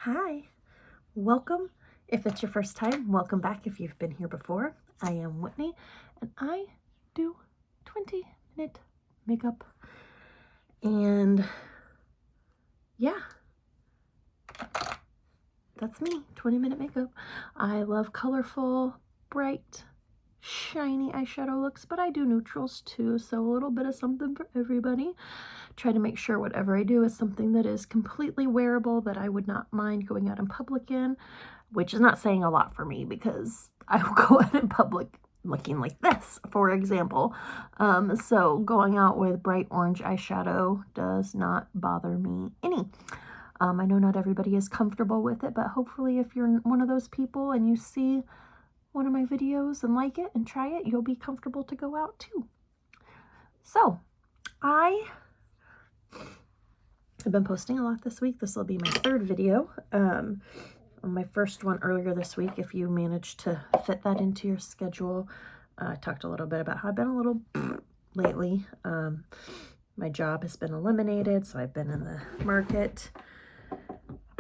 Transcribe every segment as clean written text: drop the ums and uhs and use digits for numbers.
Hi, welcome. If it's your first time, welcome back if you've been here before. I am Whitney and I do 20-minute makeup. And yeah, that's me, 20-minute makeup. I love colorful, bright, shiny eyeshadow looks, but I do neutrals too, so a little bit of something for everybody. Try to make sure whatever I do is something that is completely wearable, that I would not mind going out in public in, which is not saying a lot for me because I will go out in public looking like this, for example. So going out with bright orange eyeshadow does not bother me any. I know not everybody is comfortable with it, but hopefully if you're one of those people and you see one of my videos and like it and try it, you'll be comfortable to go out too. So I've been posting a lot this week. This will be my third video. My first one earlier this week, if you managed to fit that into your schedule, I talked a little bit about how I've been a little lately. My job has been eliminated, so I've been in the market.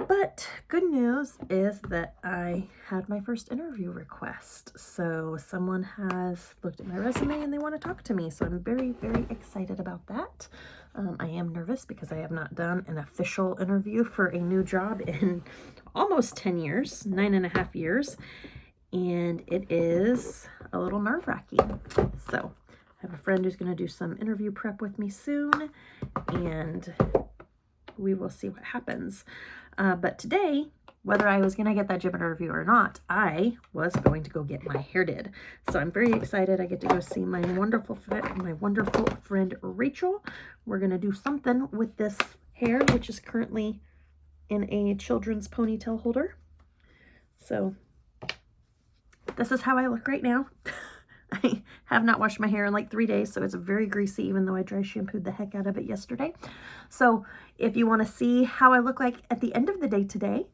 But good news is that I had my first interview request. So someone has looked at my resume and they want to talk to me. So I'm very, very excited about that. I am nervous because I have not done an official interview for a new job in almost 10 years, 9.5 years. And it is a little nerve-wracking. So I have a friend who's going to do some interview prep with me soon, and we will see what happens. But today, whether I was going to get that job interview or not, I was going to go get my hair did. So I'm very excited. I get to go see my wonderful friend Rachel. We're going to do something with this hair, which is currently in a children's ponytail holder. So this is how I look right now. I have not washed my hair in like 3 days, so it's very greasy, even though I dry shampooed the heck out of it yesterday. So if you want to see how I look like at the end of the day today,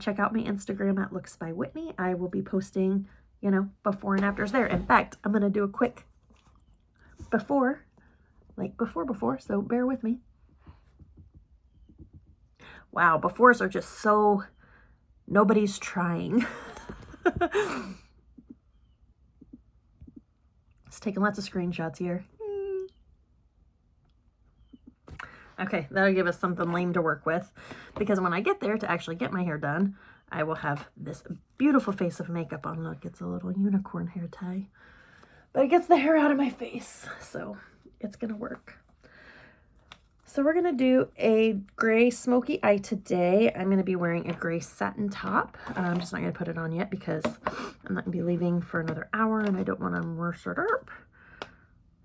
check out my Instagram at looksbywhitney. I will be posting, before and afters there. In fact, I'm going to do a quick before, so bear with me. Wow, befores are just so, nobody's trying. Just taking lots of screenshots here. Okay, that'll give us something lame to work with, because when I get there to actually get my hair done, I will have this beautiful face of makeup on. Look, it's a little unicorn hair tie, but it gets the hair out of my face, so it's gonna work. So we're gonna do a gray smoky eye today. I'm gonna be wearing a gray satin top. I'm just not gonna put it on yet because I'm not gonna be leaving for another hour and I don't want to mess it up.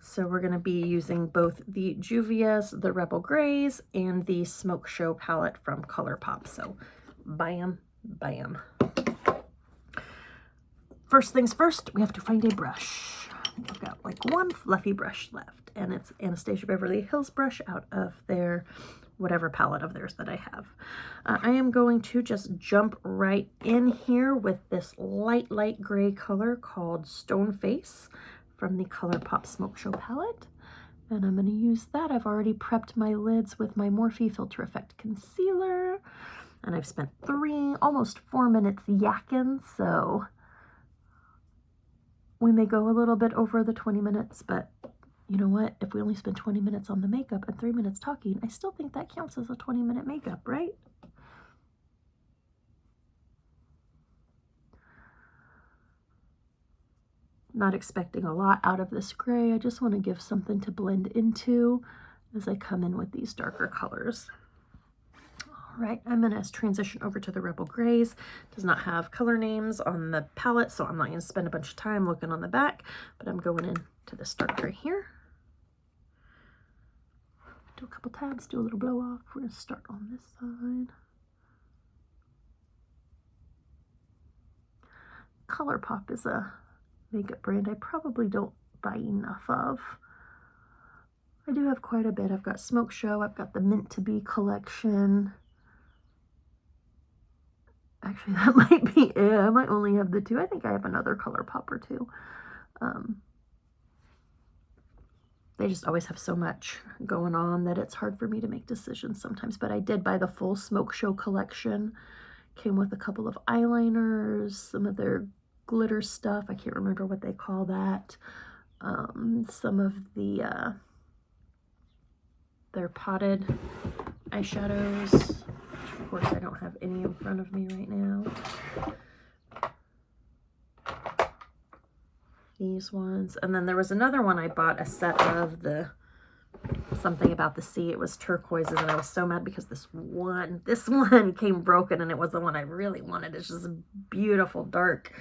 So we're gonna be using both the Juvia's, the Rebel Grays, and the Smoke Show palette from ColourPop. So bam, bam. First things first, we have to find a brush. I think I've got like one fluffy brush left, and it's Anastasia Beverly Hills brush out of their whatever palette of theirs that I have. I am going to just jump right in here with this light gray color called Stone Face from the ColourPop Smoke Show palette. And I'm going to use that. I've already prepped my lids with my Morphe Filter Effect concealer. And I've spent almost 4 minutes yakking, so we may go a little bit over the 20 minutes, but you know what? If we only spend 20 minutes on the makeup and 3 minutes talking, I still think that counts as a 20-minute makeup, right? Not expecting a lot out of this gray. I just want to give something to blend into as I come in with these darker colors. All right, I'm going to transition over to the Rebel Grays. It does not have color names on the palette, so I'm not going to spend a bunch of time looking on the back, but I'm going into this dark gray here. Do a couple tabs, do a little blow off. We're going to start on this side. ColourPop is a makeup brand I probably don't buy enough of. I do have quite a bit. I've got Smoke Show, I've got the Mint to Be collection. Actually, that might be it. I might only have the two. I think I have another ColourPop or two. They just always have so much going on that it's hard for me to make decisions sometimes. But I did buy the full Smoke Show collection. Came with a couple of eyeliners, some of their glitter stuff. I can't remember what they call that. Some of the their potted eyeshadows, which of course I don't have any in front of me right now. These ones. And then there was another one I bought, a set of the something about the sea. It was turquoises, and I was so mad because this one came broken, and it was the one I really wanted. It's just a beautiful dark,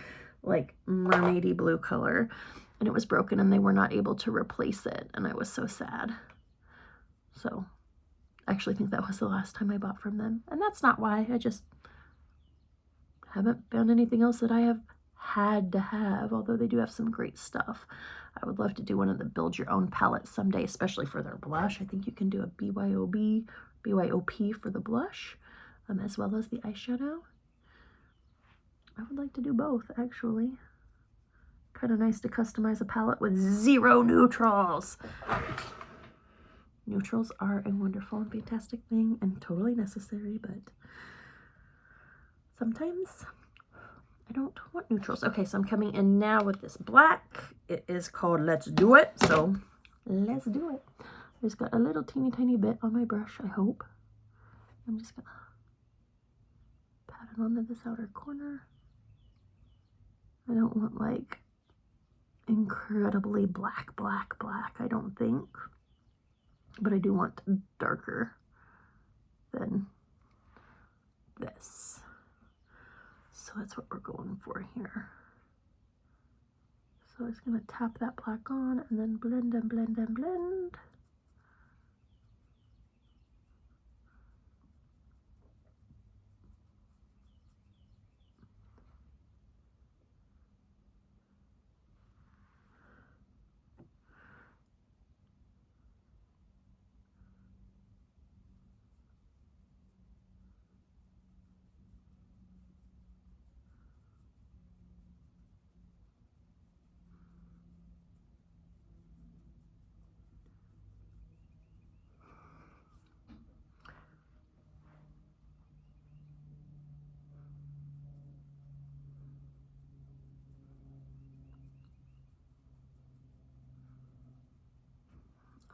like mermaidy blue color, and it was broken, and they were not able to replace it, and I was so sad. So I actually think that was the last time I bought from them, and that's not why. I just haven't found anything else that I have had to have, although they do have some great stuff. I would love to do one of the build your own palettes someday, especially for their blush. I think you can do a BYOP for the blush, as well as the eyeshadow. I would like to do both, actually. Kind of nice to customize a palette with 0 neutrals. Neutrals are a wonderful and fantastic thing and totally necessary, but sometimes I don't want neutrals. Okay, so I'm coming in now with this black. It is called Let's Do It, so let's do it. I just got a little teeny tiny bit on my brush, I hope. I'm just gonna pat it onto this outer corner. I don't want like incredibly black, I don't think. But I do want darker than this. So that's what we're going for here. So I'm just going to tap that black on and then blend and blend and blend.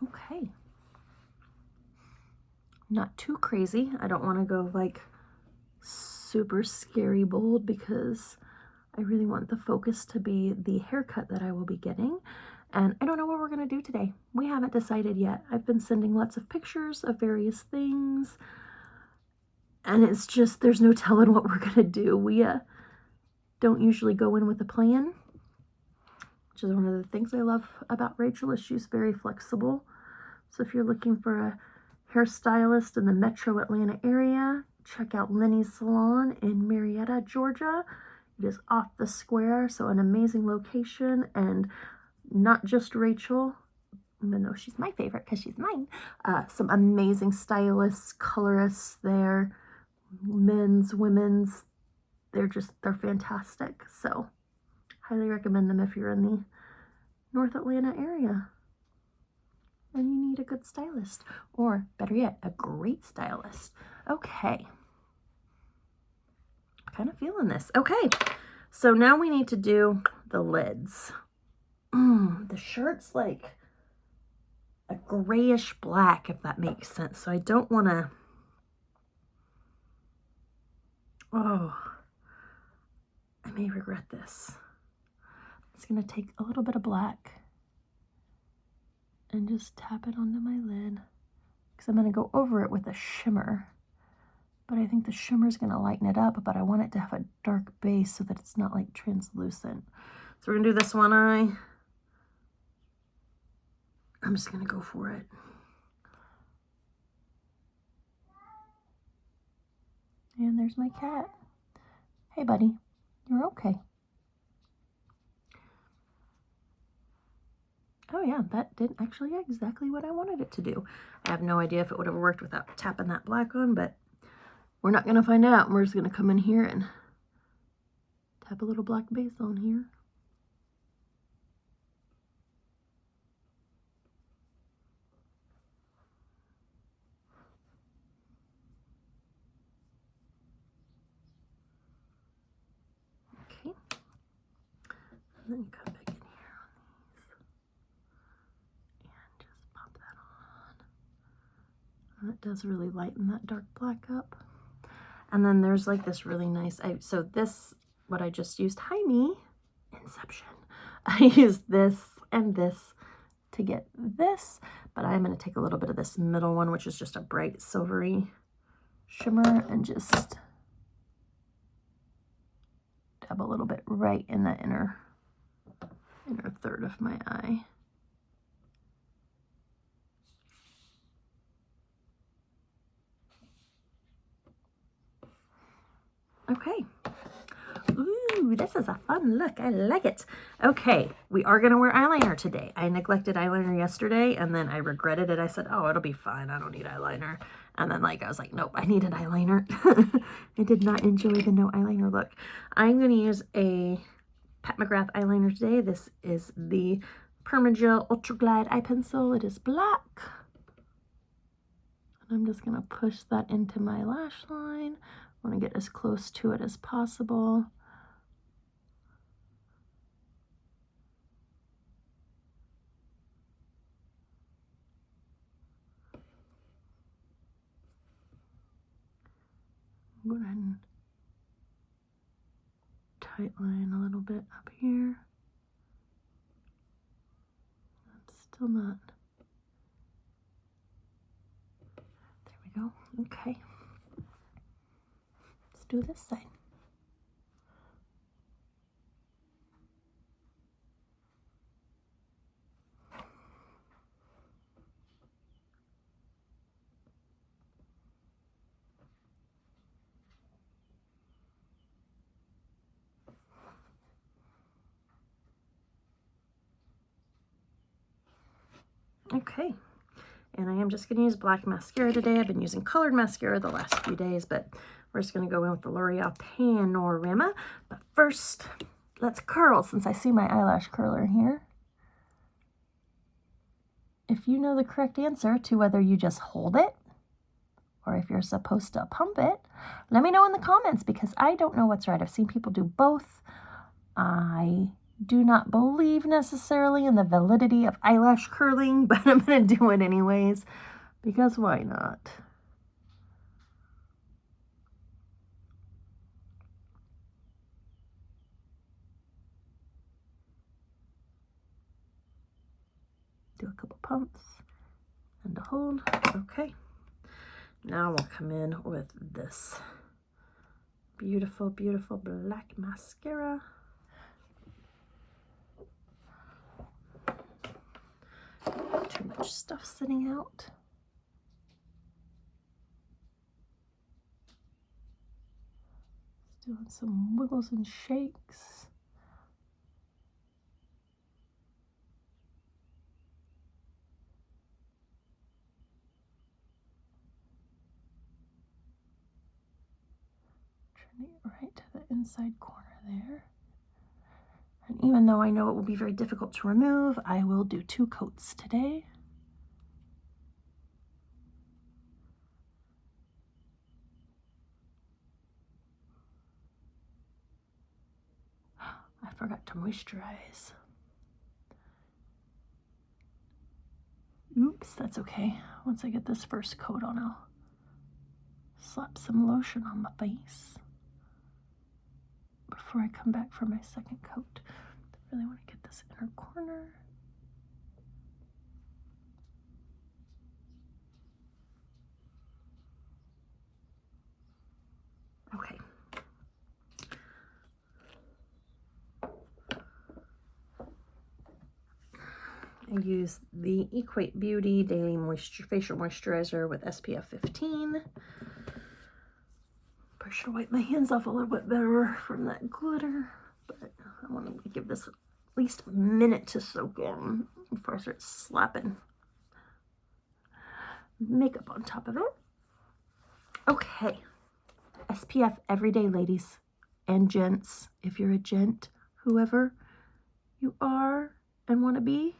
Okay. Not too crazy. I don't want to go like super scary bold because I really want the focus to be the haircut that I will be getting. And I don't know what we're going to do today. We haven't decided yet. I've been sending lots of pictures of various things. And it's just, there's no telling what we're going to do. We don't usually go in with a plan, which is one of the things I love about Rachel is she's very flexible. So if you're looking for a hairstylist in the metro Atlanta area, check out Lenny's Salon in Marietta, Georgia. It is off the square, so an amazing location, and not just Rachel, even though she's my favorite because she's mine. Some amazing stylists, colorists there, men's, women's. They're fantastic. So highly recommend them if you're in the North Atlanta area and you need a good stylist, or better yet, a great stylist. Okay. Kind of feeling this. Okay. So now we need to do the lids. The shirt's like a grayish black, if that makes sense. So I don't want to, oh, I may regret this. It's going to take a little bit of black and just tap it onto my lid because I'm going to go over it with a shimmer. But I think the shimmer is going to lighten it up, but I want it to have a dark base so that it's not like translucent. So we're going to do this one eye. I'm just going to go for it. And there's my cat. Hey, buddy. You're okay. Oh yeah, that did actually exactly what I wanted it to do. I have no idea if it would have worked without tapping that black on, but we're not going to find out. We're just going to come in here and tap a little black base on here. then come back in here on these. And just pop that on. That does really lighten that dark black up. And then there's like this really nice, so this, what I just used, hi me, Inception. I used this and this to get this, but I'm going to take a little bit of this middle one, which is just a bright silvery shimmer, and just dab a little bit right in that inner third of my eye. Okay. Ooh, this is a fun look. I like it. Okay, we are going to wear eyeliner today. I neglected eyeliner yesterday, and then I regretted it. I said, oh, it'll be fine. I don't need eyeliner. And then I was like, nope, I need an eyeliner. I did not enjoy the no eyeliner look. I'm going to use a Pat McGrath eyeliner today. This is the Permagel Ultra Glide eye pencil. It is black. And I'm just going to push that into my lash line. I want to get as close to it as possible. Go ahead and tight line a little bit up here. That's still not. There we go. Okay. Let's do this side. Okay, and I am just going to use black mascara today. I've been using colored mascara the last few days, but we're just going to go in with the L'Oreal Panorama. But first, let's curl, since I see my eyelash curler here. If you know the correct answer to whether you just hold it or if you're supposed to pump it, let me know in the comments, because I don't know what's right. I've seen people do both. I do not believe necessarily in the validity of eyelash curling, but I'm going to do it anyways, because why not? Do a couple pumps and a hold. Okay. Now we'll come in with this beautiful, beautiful black mascara. Too much stuff sitting out. Doing some wiggles and shakes. Turn it right to the inside corner there. And even though I know it will be very difficult to remove, I will do 2 coats today. I forgot to moisturize. Oops, that's okay. Once I get this first coat on, I'll slap some lotion on my face before I come back for my second coat. I really want to get this inner corner. Okay. I use the Equate Beauty Daily Facial Moisturizer with SPF 15. I should wipe my hands off a little bit better from that glitter, but I want to give this at least a minute to soak in before I start slapping makeup on top of it. Okay, SPF everyday, ladies and gents. If you're a gent, whoever you are and want to be,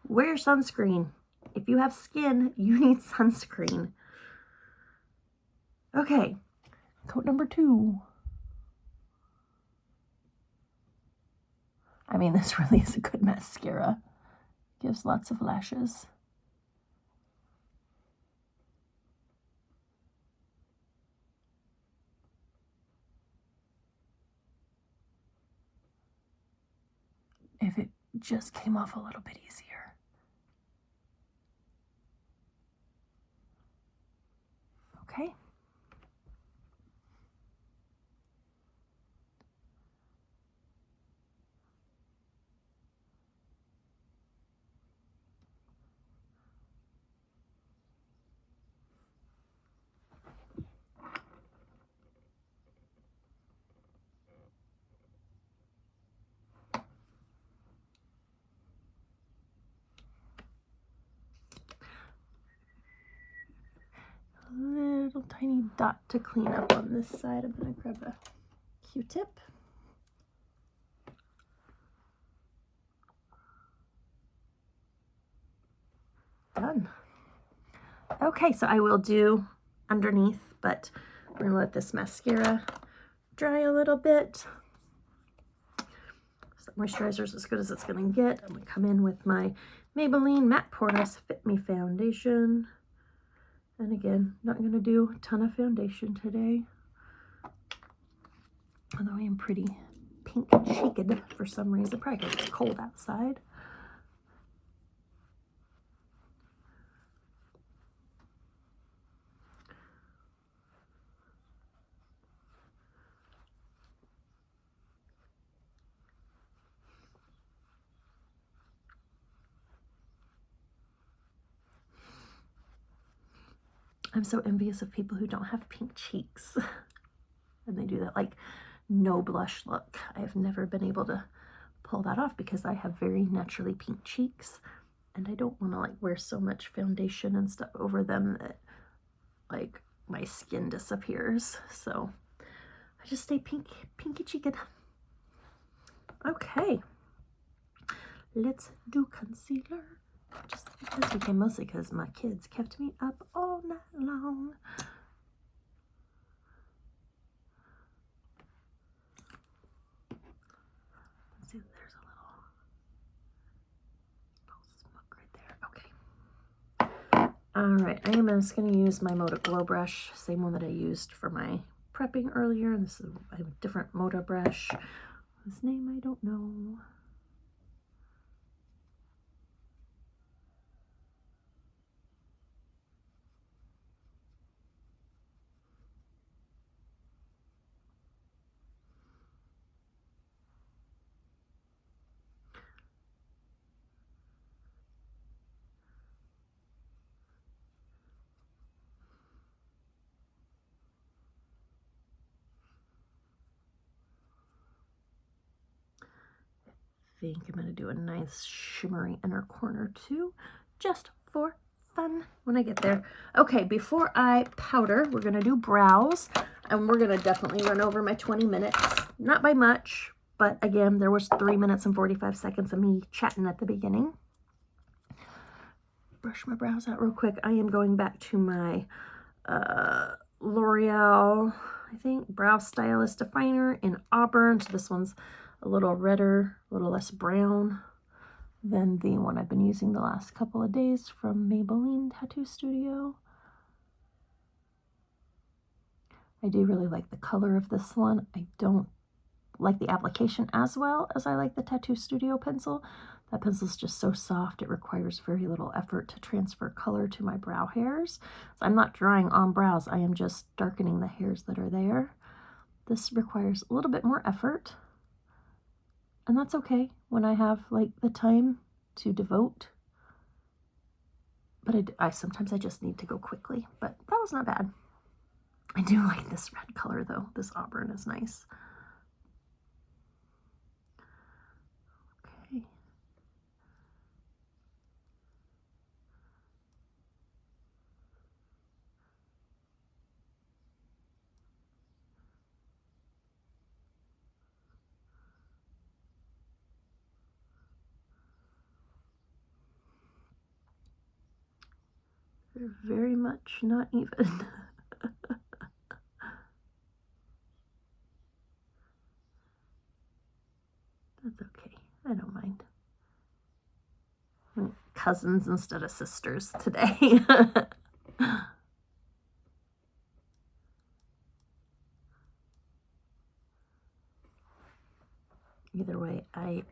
wear your sunscreen. If you have skin, you need sunscreen. Okay, coat number 2. I mean, this really is a good mascara. Gives lots of lashes. If it just came off a little bit easier. Okay. Little tiny dot to clean up on this side. I'm going to grab a Q-tip. Done. Okay, so I will do underneath, but we're going to let this mascara dry a little bit. So moisturizer is as good as it's going to get. I'm going to come in with my Maybelline Matte Poreless Fit Me Foundation. And again, not going to do a ton of foundation today. Although I am pretty pink cheeked for some reason, probably because it's cold outside. I'm so envious of people who don't have pink cheeks. And they do that like no blush look. I have never been able to pull that off because I have very naturally pink cheeks. And I don't want to like wear so much foundation and stuff over them that like my skin disappears. So I just stay pinky cheeked. Okay. Let's do concealer. Just this weekend, mostly because my kids kept me up all night long. Let's see, there's a little smoke right there. Okay. All right, I am just going to use my Moda Glow brush, same one that I used for my prepping earlier. This is a different Moda brush. His name I don't know. I think I'm going to do a nice shimmery inner corner too, just for fun when I get there. Okay, before I powder, we're going to do brows, and we're going to definitely run over my 20 minutes. Not by much, but again, there was 3 minutes and 45 seconds of me chatting at the beginning. Brush my brows out real quick. I am going back to my L'Oreal, I think, Brow Stylist Definer in Auburn. So this one's a little redder, a little less brown than the one I've been using the last couple of days from Maybelline Tattoo Studio. I do really like the color of this one. I don't like the application as well as I like the Tattoo Studio pencil. That pencil is just so soft. It requires very little effort to transfer color to my brow hairs. So I'm not drawing on brows. I am just darkening the hairs that are there. This requires a little bit more effort. And that's okay when I have like the time to devote. But I sometimes I just need to go quickly. But that was not bad. I do like this red color though. This auburn is nice. Okay. They're very much not even. That's okay. I don't mind. Cousins instead of sisters today. Either way, I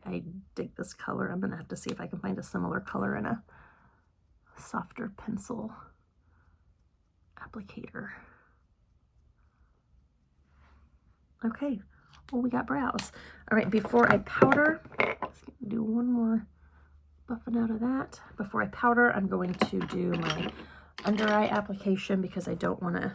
dig this color. I'm gonna have to see if I can find a similar color in a softer pencil applicator. Okay, well, we got brows. All right, before I powder, let's do one more buffing out of that. Before I powder, I'm going to do my under eye application because I don't want to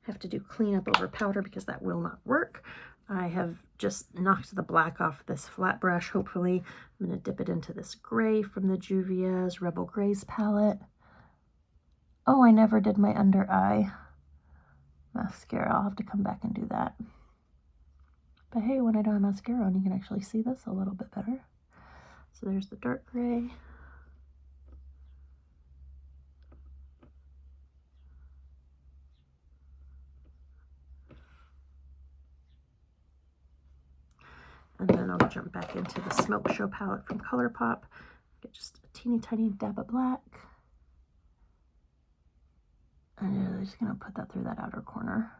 have to do cleanup over powder because that will not work. I have just knocked the black off this flat brush, hopefully. I'm going to dip it into this gray from the Juvia's Rebel Grays palette. Oh, I never did my under eye mascara. I'll have to come back and do that. But hey, when I don't have mascara on, you can actually see this a little bit better. So there's the dark gray. And then I'll jump back into the Smoke Show palette from ColourPop. Get just a teeny tiny dab of black. And I'm just going to put that through that outer corner.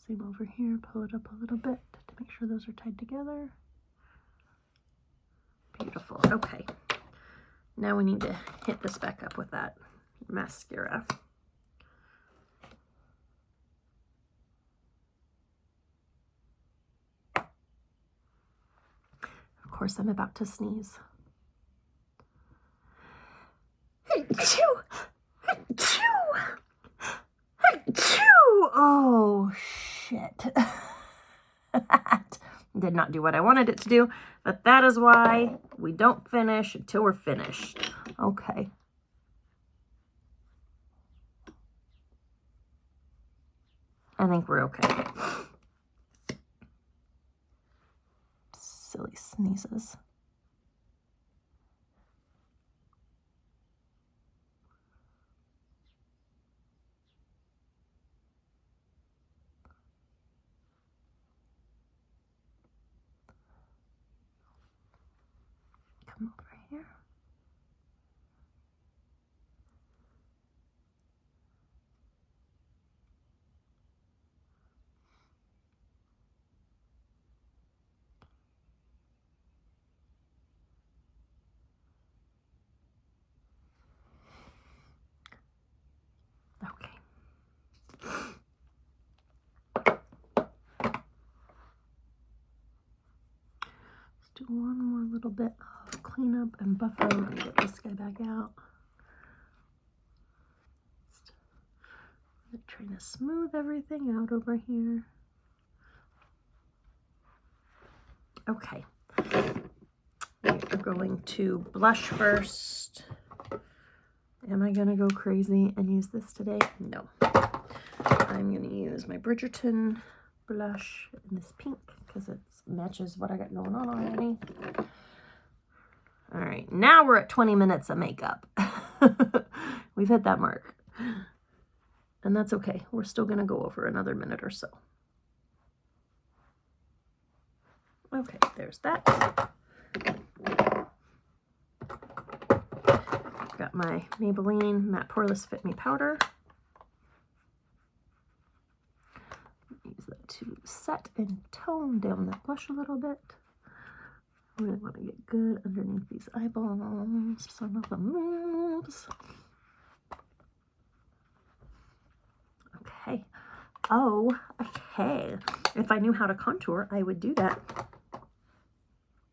Same over here, pull it up a little bit to make sure those are tied together. Beautiful. Okay. Now we need to hit this back up with that mascara. Of course, I'm about to sneeze. Oh, shit. That did not do what I wanted it to do, but that is why we don't finish until we're finished. Okay. I think we're okay. Silly sneezes. Come over here. Okay. Let's do one more little bit of cleanup and buffer. Let me get this guy back out. Just trying to smooth everything out over here. Okay. We're going to blush first. Am I going to go crazy and use this today? No. I'm going to use my Bridgerton blush in this pink because it matches what I got going on already. All right, now we're at 20 minutes of makeup. We've hit that mark. And that's okay. We're still going to go over another minute or so. Okay, there's that. Got my Maybelline Matte Poreless Fit Me powder. Use that to set and tone down that blush a little bit. Really want to get good underneath these eyeballs, some of the moves. Okay. Oh, okay. If I knew how to contour, I would do that.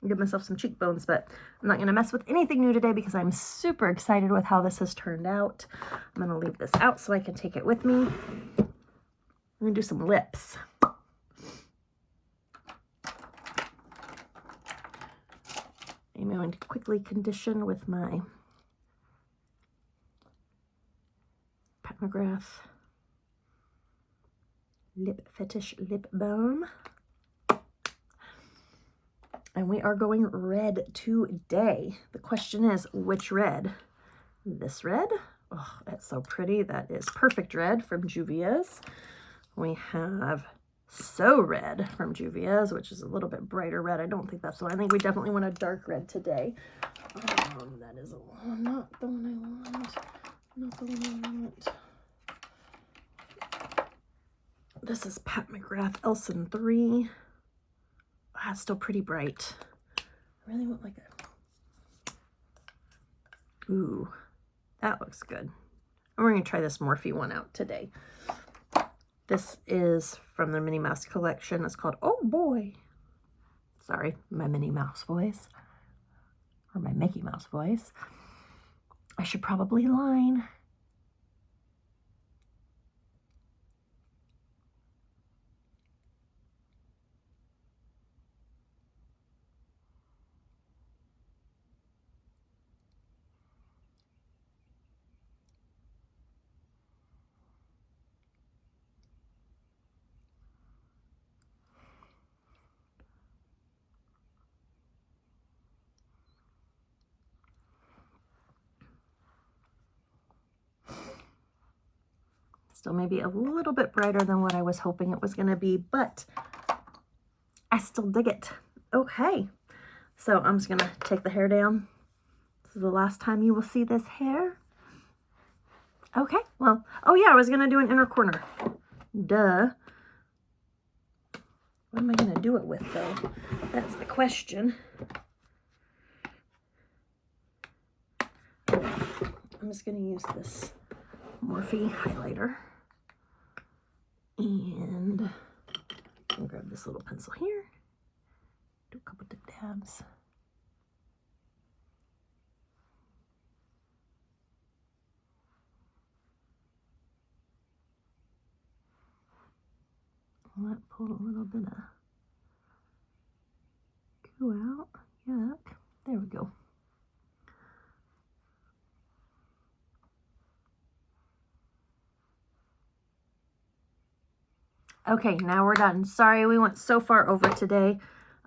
Give myself some cheekbones, but I'm not going to mess with anything new today because I'm super excited with how this has turned out. I'm going to leave this out so I can take it with me. I'm going to do some lips. I'm going to quickly condition with my Pat McGrath Lip Fetish Lip Balm. And we are going red today. The question is, which red? This red? Oh, that's so pretty. That is Perfect Red from Juvia's. We have So Red from Juvia's, which is a little bit brighter red. I don't think that's the one. I think we definitely want a dark red today. That is not the one I want. Not the one I want. This is Pat McGrath Elson 3. That's still pretty bright. I really want like a... Ooh, that looks good. And we're going to try this Morphe one out today. This is from the Minnie Mouse collection. It's called Oh Boy. Sorry, my Minnie Mouse voice. Or my Mickey Mouse voice. I should probably line. Still maybe a little bit brighter than what I was hoping it was going to be, but I still dig it. Okay, so I'm just going to take the hair down. This is the last time you will see this hair. Okay, well, oh yeah, I was going to do an inner corner. Duh. What am I going to do it with, though? That's the question. I'm just going to use this Morphe highlighter. And I'll grab this little pencil here. Do a couple dip dabs. Let pull a little bit of goo out. Yuck. There we go. Okay, now we're done. Sorry we went so far over today,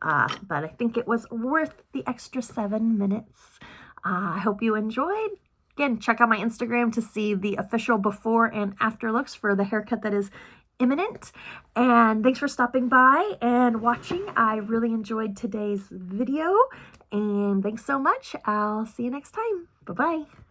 but I think it was worth the extra 7 minutes. I hope you enjoyed. Again, check out my Instagram to see the official before and after looks for the haircut that is imminent. And thanks for stopping by and watching. I really enjoyed today's video, and thanks so much. I'll see you next time. Bye-bye.